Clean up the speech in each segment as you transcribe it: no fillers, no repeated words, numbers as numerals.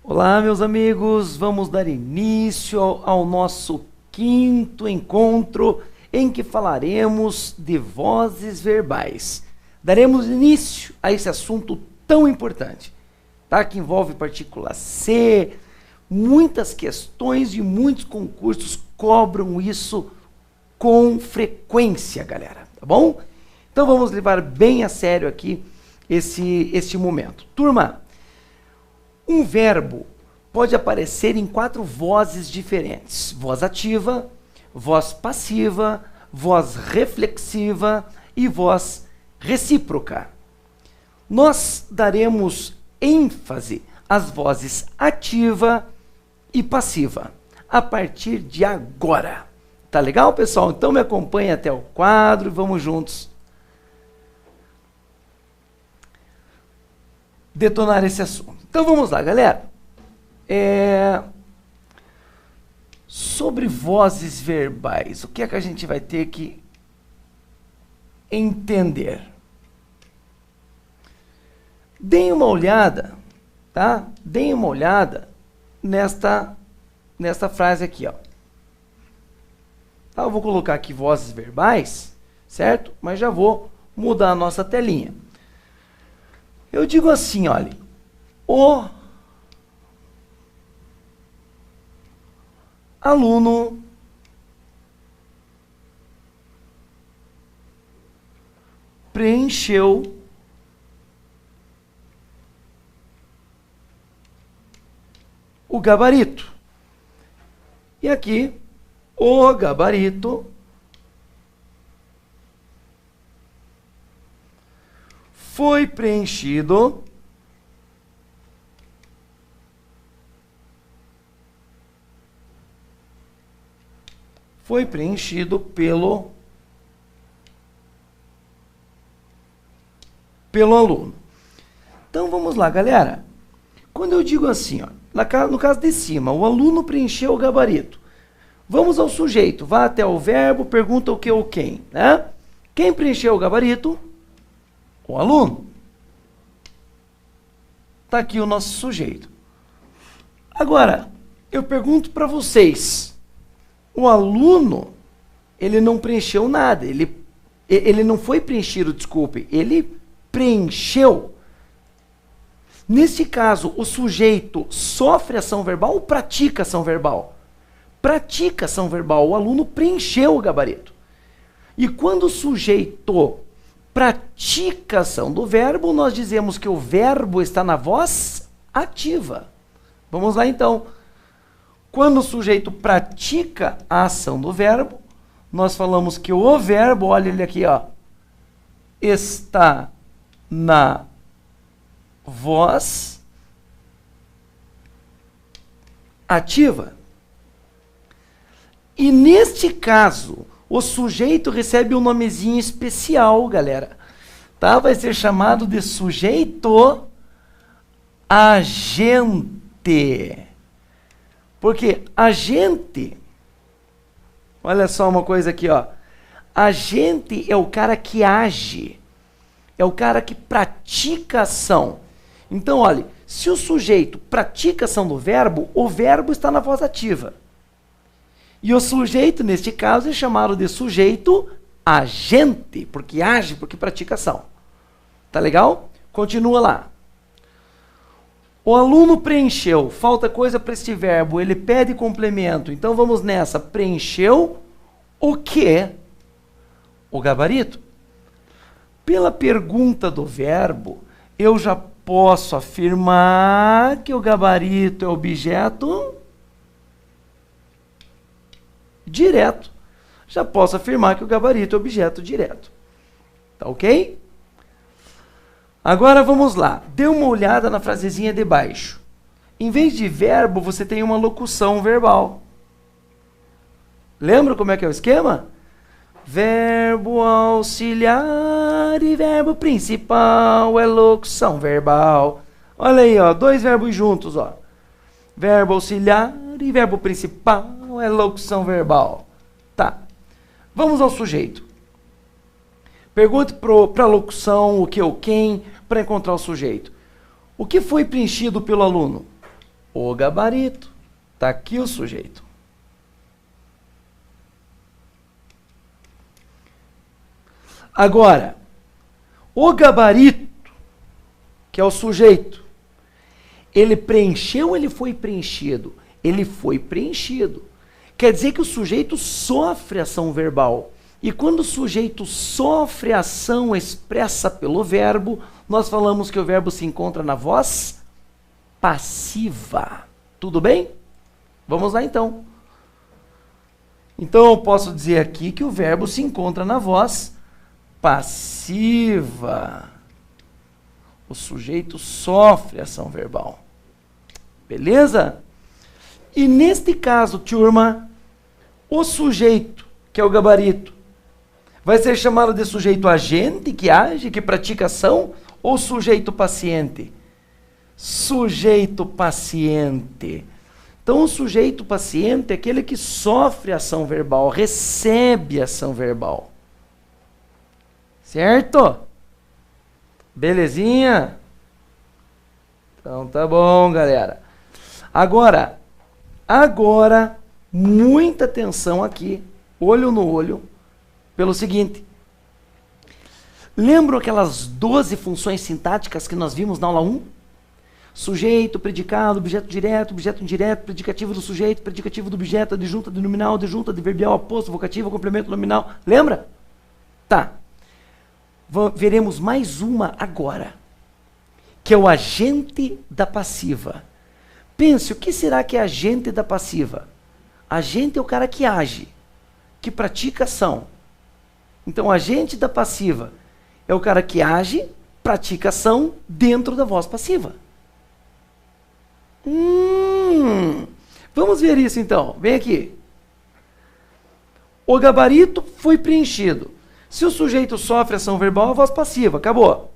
Olá, meus amigos, vamos dar início ao nosso quinto encontro em que falaremos de vozes verbais. Daremos início a esse assunto tão importante, tá? Que envolve partícula C, muitas questões e muitos concursos cobram isso com frequência, galera, tá bom? Então vamos levar bem a sério aqui este momento. Turma, um verbo pode aparecer em 4 vozes diferentes: voz ativa, voz passiva, voz reflexiva e voz recíproca. Nós daremos ênfase às vozes ativa e passiva a partir de agora. Tá legal, pessoal? Então me acompanhe até o quadro e vamos juntos detonar esse assunto. Então vamos lá, galera. Sobre vozes verbais, o que é que a gente vai ter que entender? Deem uma olhada, tá? Deem uma olhada nesta frase aqui, ó. Tá, eu vou colocar aqui vozes verbais, certo? Mas já vou mudar a nossa telinha. Eu digo assim, olha, o aluno preencheu o gabarito. E aqui, o gabarito foi preenchido pelo aluno. Então vamos lá, galera. Quando eu digo assim, ó, no caso de cima, o aluno preencheu o gabarito. Vamos ao sujeito, vá até o verbo, pergunta o que ou quem, né? Quem preencheu o gabarito? O aluno. Está aqui o nosso sujeito. Agora, eu pergunto para vocês, o aluno, ele não preencheu nada, ele não foi preenchido, desculpe, ele preencheu. Neste caso, o sujeito sofre ação verbal ou pratica ação verbal? Pratica ação verbal, o aluno preencheu o gabarito. E quando o sujeito pratica a ação do verbo, nós dizemos que o verbo está na voz ativa. Vamos lá então. Quando o sujeito pratica a ação do verbo, nós falamos que o verbo, olha ele aqui, ó, está na voz ativa. E neste caso, o sujeito recebe um nomezinho especial, galera. Tá? Vai ser chamado de sujeito agente. Porque agente, olha só uma coisa aqui, ó. Agente é o cara que age, é o cara que pratica ação. Então, olha, se o sujeito pratica ação do verbo, o verbo está na voz ativa. E o sujeito, neste caso, é chamado de sujeito agente, porque age, porque pratica ação. Tá legal? Continua lá. O aluno preencheu, falta coisa para este verbo, ele pede complemento. Então vamos nessa, preencheu o quê? O gabarito. Pela pergunta do verbo, eu já posso afirmar que o gabarito é objeto direto. Já posso afirmar que o gabarito é objeto direto. Tá ok? Agora vamos lá. Dê uma olhada na frasezinha de baixo. Em vez de verbo, você tem uma locução verbal. Lembra como é que é o esquema? Verbo auxiliar e verbo principal é locução verbal. Olha aí, ó, 2 verbos juntos, ó. Verbo auxiliar e verbo principal é locução verbal. Tá. Vamos ao sujeito. Pergunte para a locução o que ou quem para encontrar o sujeito. O que foi preenchido pelo aluno? O gabarito. Está aqui o sujeito. Agora, o gabarito, que é o sujeito, ele preencheu ou ele foi preenchido? Ele foi preenchido. Quer dizer que o sujeito sofre ação verbal. E quando o sujeito sofre ação expressa pelo verbo, nós falamos que o verbo se encontra na voz passiva. Tudo bem? Vamos lá então. Então eu posso dizer aqui que o verbo se encontra na voz passiva. O sujeito sofre ação verbal. Beleza? E neste caso, turma, o sujeito, que é o gabarito, vai ser chamado de sujeito agente, que age, que pratica ação, ou sujeito paciente? Sujeito paciente. Então, o sujeito paciente é aquele que sofre ação verbal, recebe ação verbal. Certo? Belezinha? Então, tá bom, galera. Agora, muita atenção aqui, olho no olho, pelo seguinte. Lembram aquelas 12 funções sintáticas que nós vimos na aula 1? Sujeito, predicado, objeto direto, objeto indireto, predicativo do sujeito, predicativo do objeto, adjunta de nominal, adjunta de verbial, aposto, vocativo, complemento nominal. Lembra? Tá. Veremos mais uma agora, que é o agente da passiva. Pense, o que será que é agente da passiva? Agente é o cara que age, que pratica ação. Então, agente da passiva é o cara que age, pratica ação dentro da voz passiva. Vamos ver isso então. Vem aqui. O gabarito foi preenchido. Se o sujeito sofre ação verbal, a voz passiva. Acabou.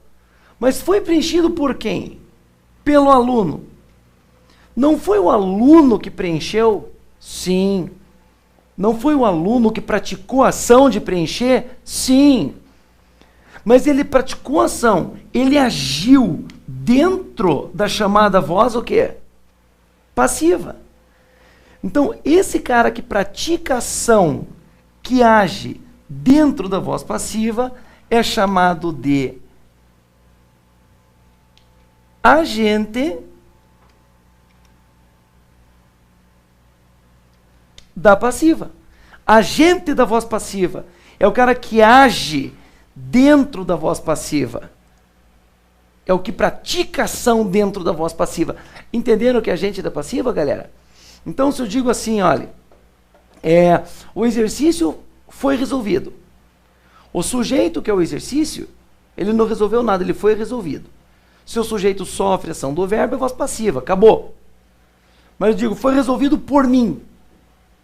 Mas foi preenchido por quem? Pelo aluno. Não foi o aluno que preencheu? Sim. Não foi o aluno que praticou a ação de preencher? Sim. Mas ele praticou a ação, ele agiu dentro da chamada voz o quê? Passiva. Então, esse cara que pratica ação, que age dentro da voz passiva, é chamado de agente da passiva. Agente da voz passiva é o cara que age dentro da voz passiva. É o que pratica ação dentro da voz passiva. Entenderam o que é agente da passiva, galera? Então, se eu digo assim, olha, o exercício foi resolvido. O sujeito, que é o exercício, ele não resolveu nada, ele foi resolvido. Se o sujeito sofre ação do verbo, é voz passiva, acabou. Mas eu digo, foi resolvido por mim.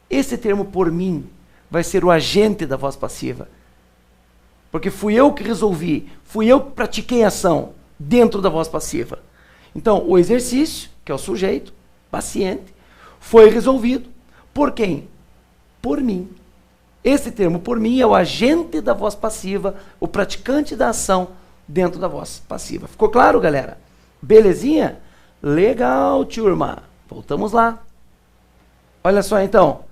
Esse termo por mim vai ser o agente da voz passiva. Porque fui eu que resolvi, fui eu que pratiquei a ação dentro da voz passiva. Então, o exercício, que é o sujeito, paciente, foi resolvido por quem? Por mim. Esse termo por mim é o agente da voz passiva, o praticante da ação dentro da voz passiva. Ficou claro, galera? Belezinha? Legal, turma. Voltamos lá. Olha só, então.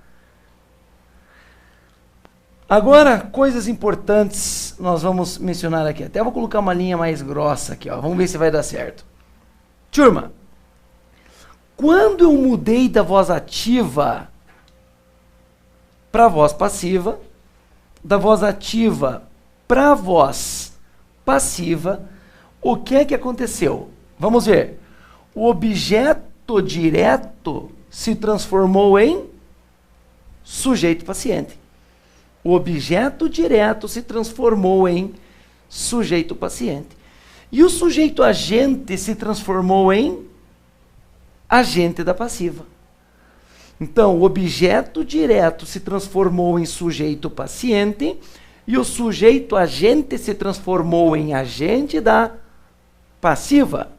Agora, coisas importantes nós vamos mencionar aqui. Até vou colocar uma linha mais grossa aqui, ó. Vamos ver se vai dar certo. Turma, quando eu mudei da voz ativa para a voz passiva, da voz ativa para a voz passiva, o que é que aconteceu? Vamos ver. O objeto direto se transformou em sujeito paciente. O objeto direto se transformou em sujeito paciente. E o sujeito agente se transformou em agente da passiva. Então, o objeto direto se transformou em sujeito paciente e o sujeito agente se transformou em agente da passiva.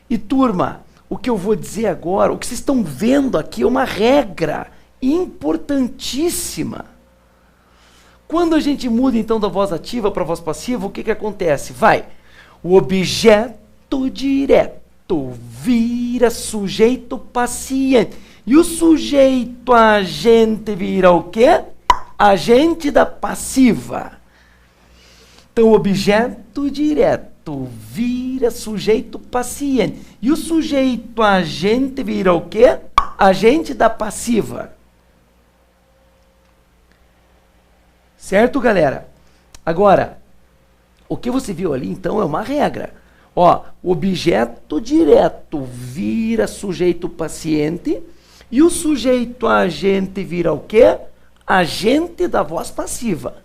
E, turma, o que eu vou dizer agora, o que vocês estão vendo aqui é uma regra importantíssima. Quando a gente muda então da voz ativa para voz passiva, o que que acontece? O objeto direto vira sujeito paciente. E o sujeito agente vira o quê? Agente da passiva. Então, o objeto direto vira sujeito paciente. E o sujeito agente vira o quê? Agente da passiva. Certo, galera? Agora, o que você viu ali, então, é uma regra. Ó, o objeto direto vira sujeito paciente e o sujeito agente vira o quê? Agente da voz passiva.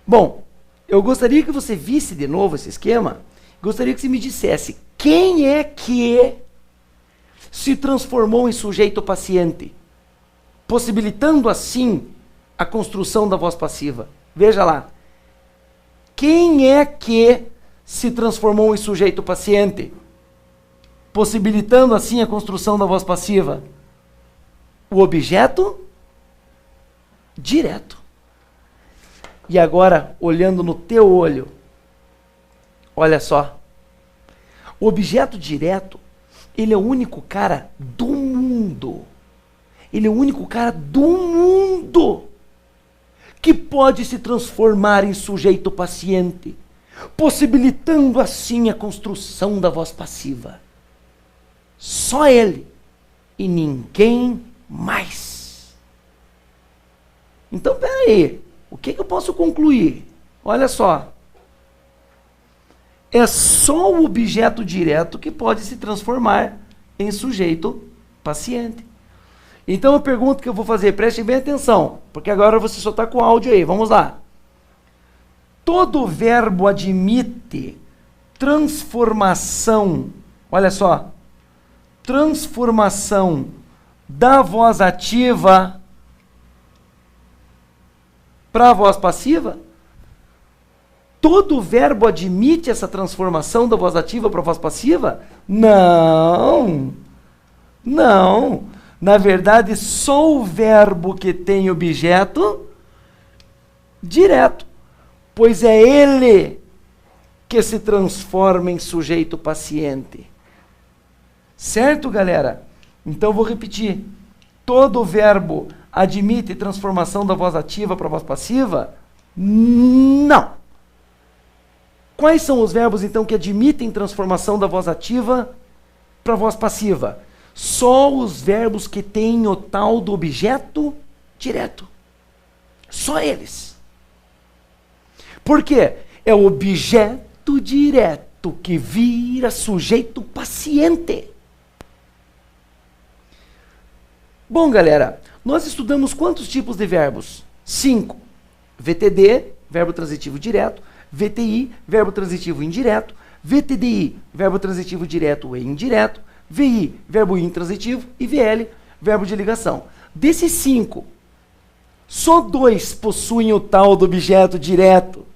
Bom, eu gostaria que você visse de novo esse esquema. Gostaria que você me dissesse quem é que se transformou em sujeito paciente, possibilitando assim a construção da voz passiva. Veja lá. Quem é que se transformou em sujeito paciente, possibilitando assim a construção da voz passiva? O objeto direto. E agora, olhando no teu olho, olha só. O objeto direto, ele é o único cara do mundo. Ele é o único cara do mundo que pode se transformar em sujeito paciente, possibilitando assim a construção da voz passiva. Só ele e ninguém mais. Então, peraí, o que eu posso concluir? Olha só. É só o objeto direto que pode se transformar em sujeito paciente. Então a pergunta que eu vou fazer, prestem bem atenção, porque agora você só está com o áudio aí, vamos lá. Todo verbo admite transformação, olha só, transformação da voz ativa para a voz passiva? Todo verbo admite essa transformação da voz ativa para a voz passiva? Não. Não. Na verdade, só o verbo que tem objeto direto, pois é ele que se transforma em sujeito paciente. Certo, galera? Então, vou repetir. Todo verbo admite transformação da voz ativa para a voz passiva? Não. Quais são os verbos, então, que admitem transformação da voz ativa para a voz passiva? Só os verbos que têm o tal do objeto direto. Só eles. Por quê? É o objeto direto que vira sujeito paciente. Bom, galera, nós estudamos quantos tipos de verbos? 5. VTD, verbo transitivo direto. VTI, verbo transitivo indireto. VTDI, verbo transitivo direto e indireto. VI, verbo intransitivo, e VL, verbo de ligação. Desses 5, só 2 possuem o tal do objeto direto.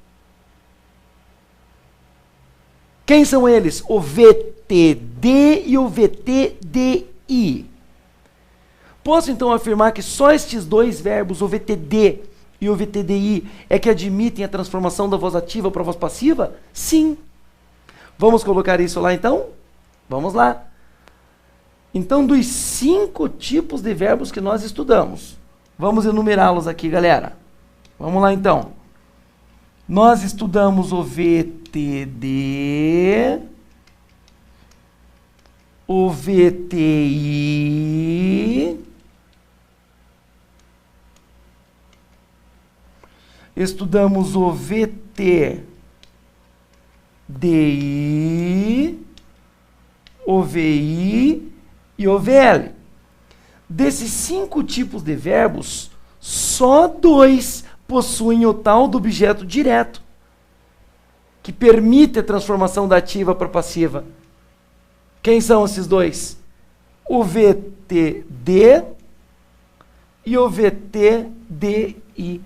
Quem são eles? O VTD e o VTDI. Posso então afirmar que só estes 2 verbos, o VTD e o VTDI, é que admitem a transformação da voz ativa para a voz passiva? Sim. Vamos colocar isso lá então? Vamos lá. Então, dos 5 tipos de verbos que nós estudamos, vamos enumerá-los aqui, galera. Vamos lá, então. Nós estudamos o VTD, o VTI, estudamos o VTDI, o VI e o VL. Desses 5 tipos de verbos, só 2 possuem o tal do objeto direto, que permite a transformação da ativa para passiva. Quem são esses 2? O VTD e o VTDI.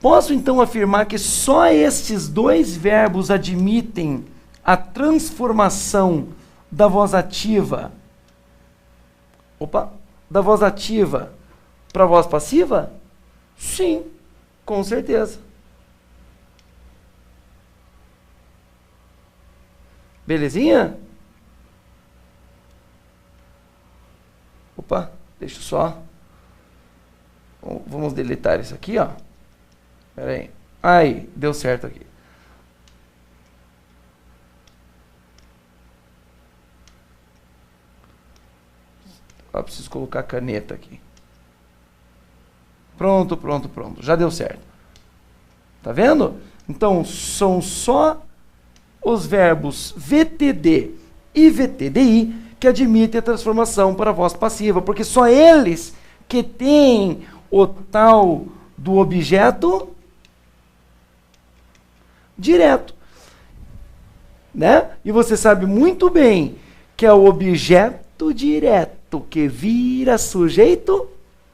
Posso então afirmar que só estes 2 verbos admitem a transformação da voz ativa, da voz ativa para a voz passiva? Sim, com certeza. Belezinha? Opa, deixa eu só. Vamos deletar isso aqui, ó. Pera aí. Aí, deu certo aqui. Ó, preciso colocar a caneta aqui. Pronto, pronto, pronto. Já deu certo. Tá vendo? Então, são só os verbos VTD e VTDI que admitem a transformação para a voz passiva, porque só eles que têm o tal do objeto direto, né? E você sabe muito bem que é o objeto direto que vira sujeito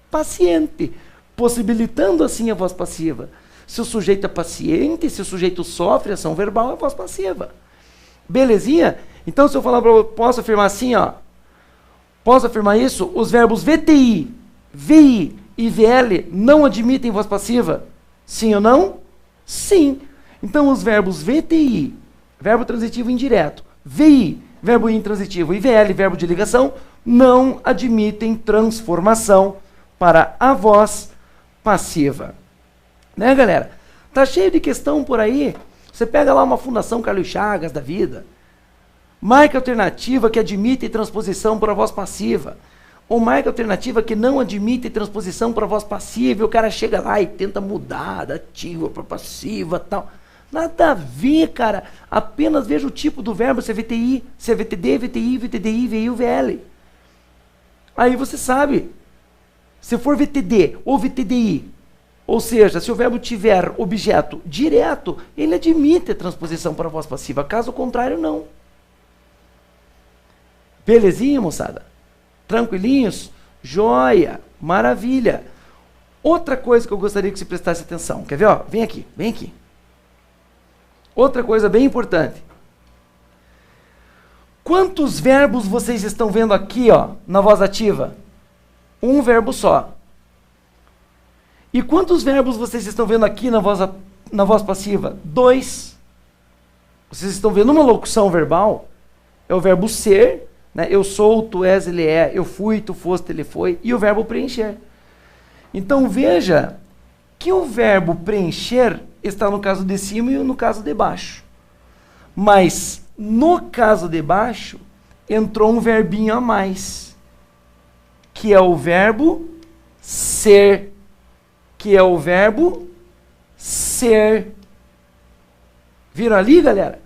paciente, possibilitando assim a voz passiva. Se o sujeito é paciente, se o sujeito sofre ação verbal, é voz passiva. Belezinha? Então, se eu falar para você, posso afirmar assim, ó. Posso afirmar isso? Os verbos VTI, VI e VL não admitem voz passiva? Sim ou não? Sim. Então, os verbos VTI, verbo transitivo indireto, VI, verbo intransitivo, e VL, verbo de ligação, não admitem transformação para a voz passiva. Né, galera? Tá cheio de questão por aí. Você pega lá uma Fundação Carlos Chagas da vida, marca alternativa que admite transposição para a voz passiva, ou marca alternativa que não admite transposição para a voz passiva, e o cara chega lá e tenta mudar da ativa para passiva e tal. Nada a ver, cara. Apenas veja o tipo do verbo, se é VTI, se é VTD, VTI, VTDI, VI ou VL. Aí você sabe. Se for VTD ou VTDI, ou seja, se o verbo tiver objeto direto, ele admite a transposição para a voz passiva. Caso contrário, não. Belezinha, moçada? Tranquilinhos? Joia! Maravilha! Outra coisa que eu gostaria que você prestasse atenção. Quer ver? Ó? Vem aqui, vem aqui. Outra coisa bem importante. Quantos verbos vocês estão vendo aqui, ó, na voz ativa? Um verbo só. E quantos verbos vocês estão vendo aqui na voz passiva? 2. Vocês estão vendo uma locução verbal? É o verbo ser, né? Eu sou, tu és, ele é, eu fui, tu foste, ele foi, e o verbo preencher. Então veja que o verbo preencher está no caso de cima e no caso de baixo. Mas no caso de baixo entrou um verbinho a mais, que é o verbo ser. Que é o verbo ser. Viram ali, galera?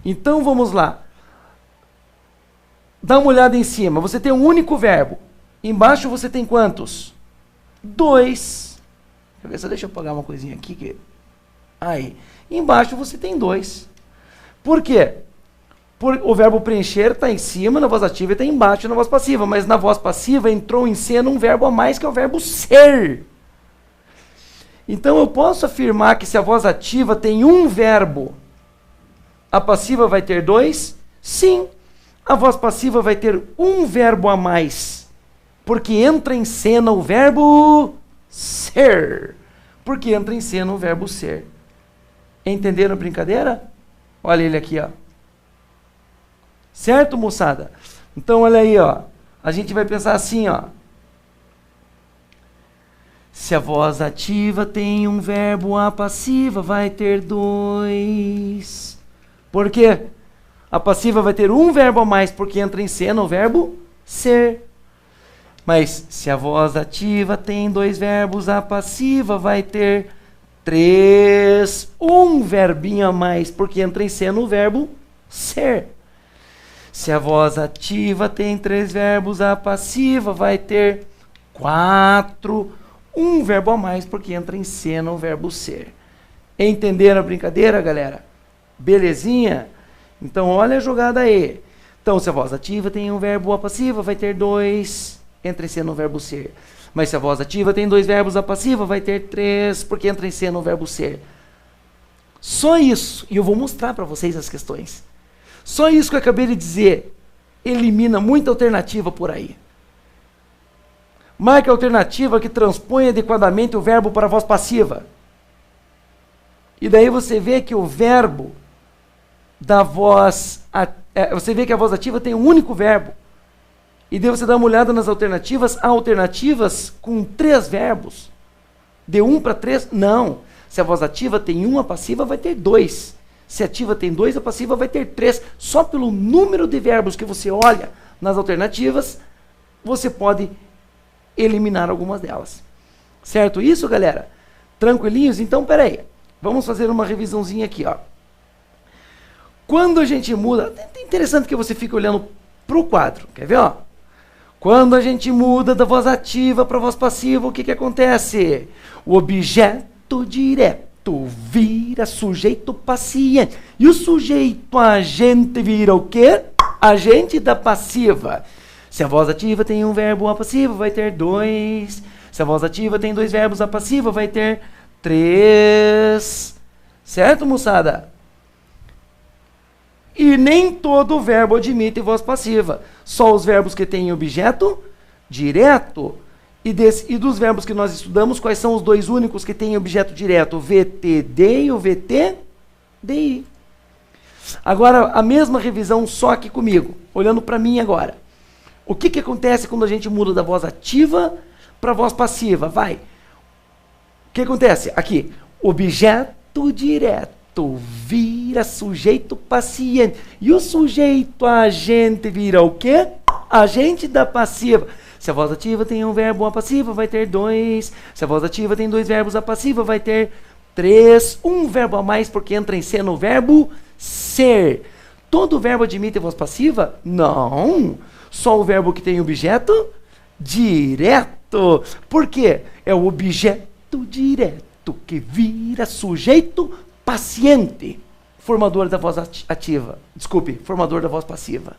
Então vamos lá. Dá uma olhada em cima. Você tem um único verbo. Embaixo você tem quantos? 2. Deixa eu apagar uma coisinha aqui. Aí. Embaixo você tem 2. Por quê? O verbo preencher está em cima na voz ativa e está embaixo na voz passiva. Mas na voz passiva entrou em cena um verbo a mais, que é o verbo ser. Então eu posso afirmar que se a voz ativa tem um verbo, a passiva vai ter 2? Sim. A voz passiva vai ter um verbo a mais, porque entra em cena o verbo ser. Porque entra em cena o verbo ser. Entenderam a brincadeira? Olha ele aqui, ó. Certo, moçada? Então olha aí, ó. A gente vai pensar assim, ó. Se a voz ativa tem um verbo, a passiva vai ter 2. Por quê? A passiva vai ter um verbo a mais, porque entra em cena o verbo ser. Mas se a voz ativa tem 2 verbos, a passiva vai ter 3. Um verbinho a mais, porque entra em cena o verbo ser. Se a voz ativa tem 3 verbos, a passiva vai ter 4. Um verbo a mais, porque entra em cena o verbo ser. Entenderam a brincadeira, galera? Belezinha? Então, olha a jogada aí. Então, se a voz ativa tem um verbo, a passiva vai ter 2, entra em cena o verbo ser. Mas se a voz ativa tem 2 verbos, a passiva vai ter 3, porque entra em cena o verbo ser. Só isso, e eu vou mostrar para vocês as questões. Só isso que eu acabei de dizer elimina muita alternativa por aí. Marque a alternativa que transpõe adequadamente o verbo para a voz passiva. E daí você vê que o verbo da voz... você vê que a voz ativa tem um único verbo. E daí você dá uma olhada nas alternativas. Há alternativas com 3 verbos. De 1 para 3? Não. Se a voz ativa tem 1, a passiva vai ter 2. Se a ativa tem 2, a passiva vai ter 3. Só pelo número de verbos que você olha nas alternativas, você pode eliminar algumas delas. Certo isso, galera? Tranquilinhos? Então, peraí. Vamos fazer uma revisãozinha aqui, ó. Quando a gente muda... É interessante que você fique olhando para o quadro. Quer ver, ó? Quando a gente muda da voz ativa para a voz passiva, o que acontece? O objeto direto vira sujeito paciente. E o sujeito agente vira o quê? Agente da passiva. Se a voz ativa tem um verbo, a passiva vai ter 2. Se a voz ativa tem 2 verbos, a passiva vai ter 3. Certo, moçada? E nem todo verbo admite voz passiva. Só os verbos que têm objeto direto. E dos verbos que nós estudamos, quais são os 2 únicos que têm objeto direto? O VTD e o VTDI. Agora, a mesma revisão só aqui comigo. Olhando para mim agora. O que acontece quando a gente muda da voz ativa para a voz passiva? Vai. O que acontece? Aqui. Objeto direto vira sujeito paciente. E o sujeito agente vira o quê? Agente da passiva. Se a voz ativa tem um verbo, a passiva vai ter 2. Se a voz ativa tem 2 verbos, a passiva vai ter 3. Um verbo a mais porque entra em cena o verbo ser. Todo verbo admite a voz passiva? Não. Só o verbo que tem objeto direto. Por quê? É o objeto direto que vira sujeito paciente, formador da voz ativa. Desculpe, formador da voz passiva.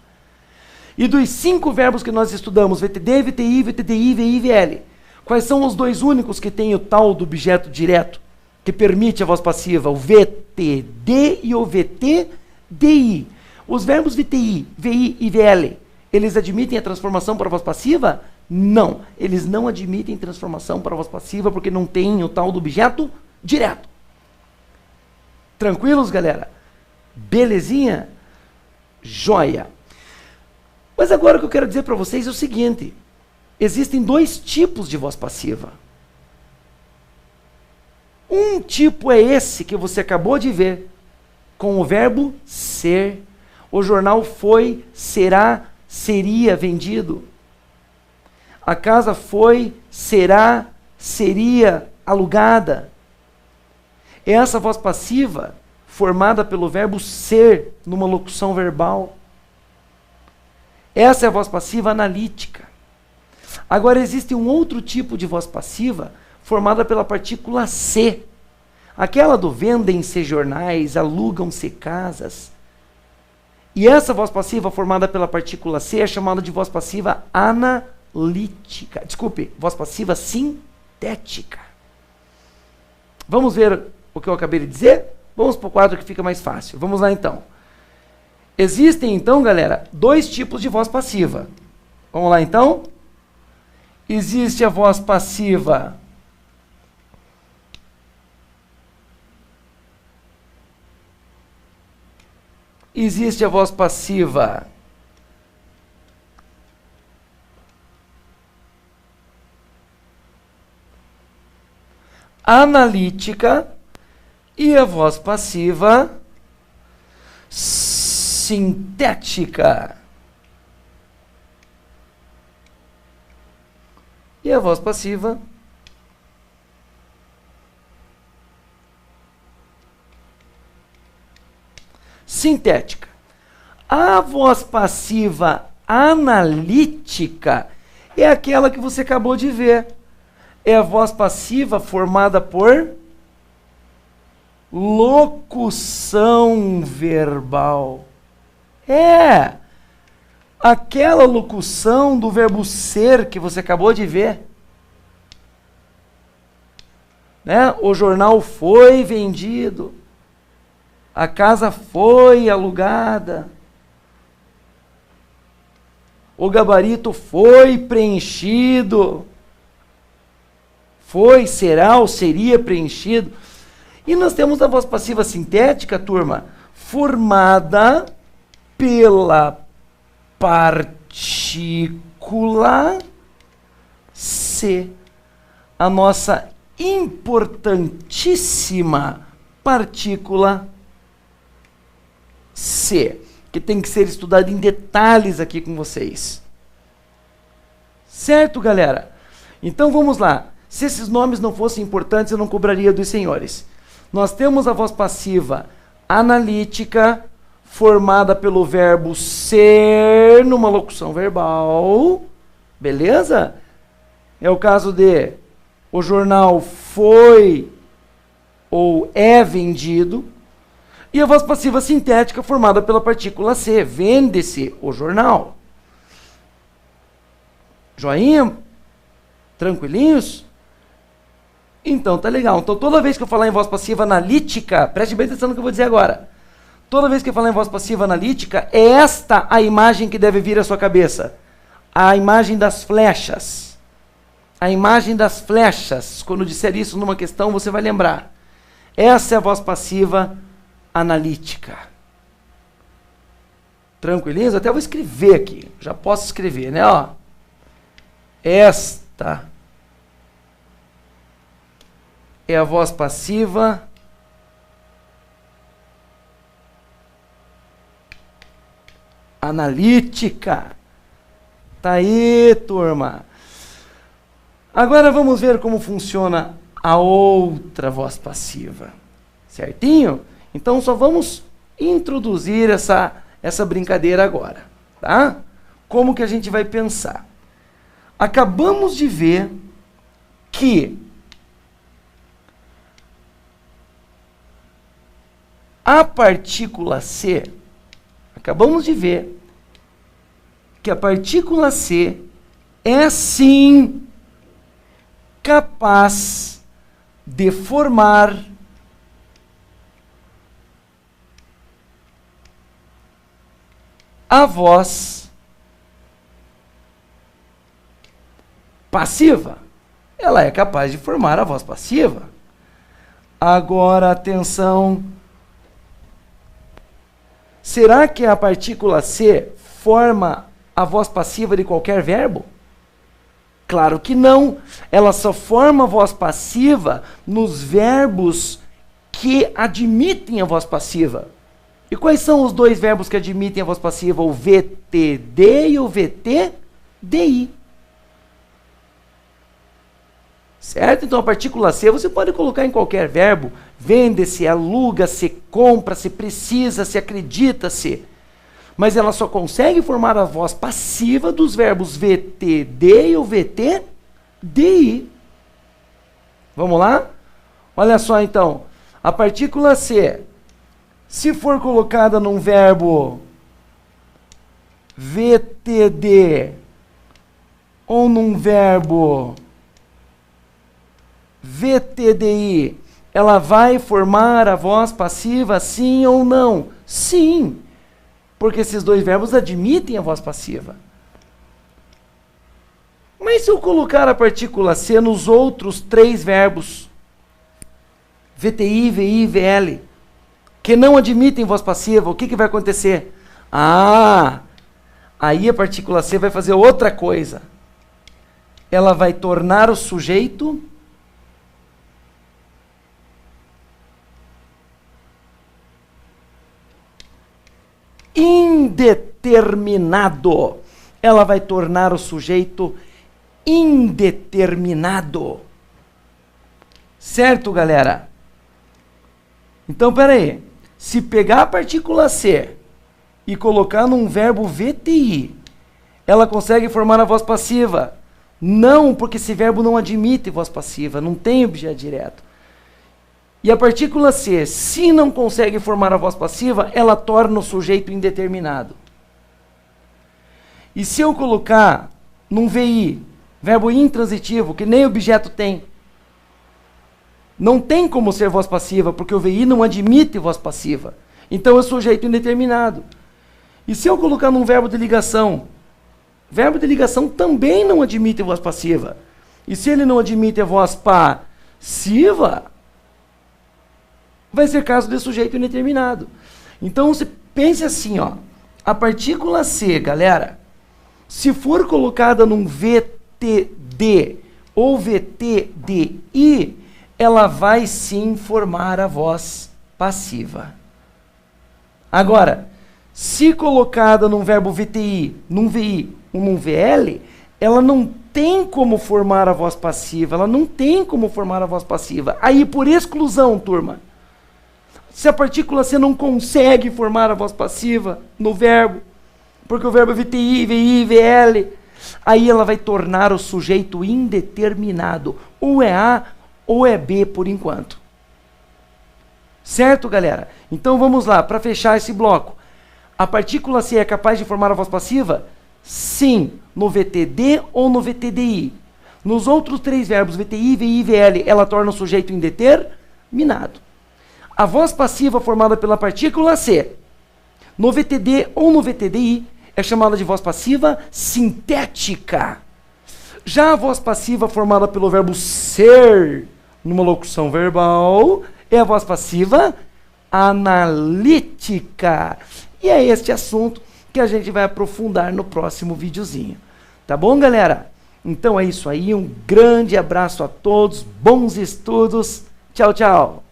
E dos 5 verbos que nós estudamos, VTD, VTI, VTDI, VI e VL, quais são os 2 únicos que têm o tal do objeto direto, que permite a voz passiva? O VTD e o VTDI. Os verbos VTI, VI e VL, eles admitem a transformação para a voz passiva? Não. Eles não admitem transformação para a voz passiva porque não tem o tal do objeto direto. Tranquilos, galera? Belezinha? Joia! Mas agora o que eu quero dizer para vocês é o seguinte. Existem 2 tipos de voz passiva. Um tipo é esse que você acabou de ver, com o verbo ser. O jornal foi, será, seria vendido. A casa foi, será, seria alugada. É essa voz passiva formada pelo verbo ser numa locução verbal. Essa é a voz passiva analítica. Agora existe um outro tipo de voz passiva formada pela partícula se. Aquela do vendem-se jornais, alugam-se casas. E essa voz passiva formada pela partícula se é chamada de voz passiva analítica. Desculpe, voz passiva sintética. Vamos ver o que eu acabei de dizer? Vamos para o quadro que fica mais fácil. Vamos lá então. Existem então, galera, 2 tipos de voz passiva. Vamos lá então? Existe a voz passiva analítica e a voz passiva sintética. E a voz passiva sintética. A voz passiva analítica é aquela que você acabou de ver. É a voz passiva formada por locução verbal. É aquela locução do verbo ser que você acabou de ver. Né? O jornal foi vendido. A casa foi alugada. O gabarito foi preenchido. foi, será ou seria preenchido. E nós temos a voz passiva sintética, turma, formada pela partícula C, a nossa importantíssima partícula C, que tem que ser estudada em detalhes aqui com vocês. Certo, galera? Então vamos lá. Se esses nomes não fossem importantes, eu não cobraria dos senhores. Nós temos a voz passiva analítica, formada pelo verbo ser numa locução verbal. Beleza? É o caso de o jornal foi ou é vendido. E a voz passiva sintética formada pela partícula C. Vende-se o jornal. Joinha? Tranquilinhos? Então, tá legal. Então, toda vez que eu falar em voz passiva analítica, preste bem atenção no que eu vou dizer agora. Toda vez que eu falar em voz passiva analítica, é esta a imagem que deve vir à sua cabeça. A imagem das flechas. A imagem das flechas. Quando eu disser isso numa questão, você vai lembrar. Essa é a voz passiva analítica. Tranquilinhos? Até vou escrever aqui. Já posso escrever, né? Ó. Esta é a voz passiva analítica. Tá aí, turma. Agora vamos ver como funciona a outra voz passiva. Certinho? Então só vamos introduzir essa brincadeira agora, tá? Como que a gente vai pensar? Acabamos de ver que a partícula C, acabamos de ver que a partícula C é sim capaz de formar a voz passiva. Ela é capaz de formar a voz passiva. Agora, atenção. Será que a partícula C forma a voz passiva de qualquer verbo? Claro que não. Ela só forma a voz passiva nos verbos que admitem a voz passiva. E quais são os dois verbos que admitem a voz passiva? O VTD e o VTDI. Certo? Então a partícula C você pode colocar em qualquer verbo. Vende-se, aluga-se, compra-se, precisa-se, acredita-se. Mas ela só consegue formar a voz passiva dos verbos VTD e o VTDI. Vamos lá? Olha só então. A partícula C, se for colocada num verbo VTD ou num verbo VTDI, ela vai formar a voz passiva sim ou não? Sim, porque esses dois verbos admitem a voz passiva. Mas se eu colocar a partícula C nos outros três verbos, VTI, VI e VL, que não admitem voz passiva, o que vai acontecer? Aí a partícula C vai fazer outra coisa. Ela vai tornar o sujeito indeterminado. Ela vai tornar o sujeito indeterminado. Certo, galera? Então, peraí. Se pegar a partícula C e colocar num verbo VTI, ela consegue formar a voz passiva? Não, porque esse verbo não admite voz passiva, não tem objeto direto. E a partícula C, se não consegue formar a voz passiva, ela torna o sujeito indeterminado. E se eu colocar num VI, verbo intransitivo, que nem objeto tem, não tem como ser voz passiva, porque o VI não admite voz passiva. Então é sujeito indeterminado. E se eu colocar num verbo de ligação também não admite voz passiva. E se ele não admite a voz passiva, vai ser caso de sujeito indeterminado. Então, você pense assim, ó. A partícula C, galera, se for colocada num VTD ou VTDI, ela vai sim formar a voz passiva. Agora, se colocada num verbo VTI, num VI ou num VL, ela não tem como formar a voz passiva, ela não tem como formar a voz passiva. Aí, por exclusão, turma, se a partícula C não consegue formar a voz passiva no verbo, porque o verbo é VTI, VI, VL, aí ela vai tornar o sujeito indeterminado. Ou é A ou é B por enquanto. Certo, galera? Então vamos lá, para fechar esse bloco. A partícula C é capaz de formar a voz passiva? Sim, no VTD ou no VTDI. Nos outros três verbos, VTI, VI e VL, ela torna o sujeito indeterminado. A voz passiva formada pela partícula C, no VTD ou no VTDI, é chamada de voz passiva sintética. Já a voz passiva formada pelo verbo ser, numa locução verbal, é a voz passiva analítica. E é este assunto que a gente vai aprofundar no próximo videozinho. Tá bom, galera? Então é isso aí, um grande abraço a todos, bons estudos, tchau, tchau!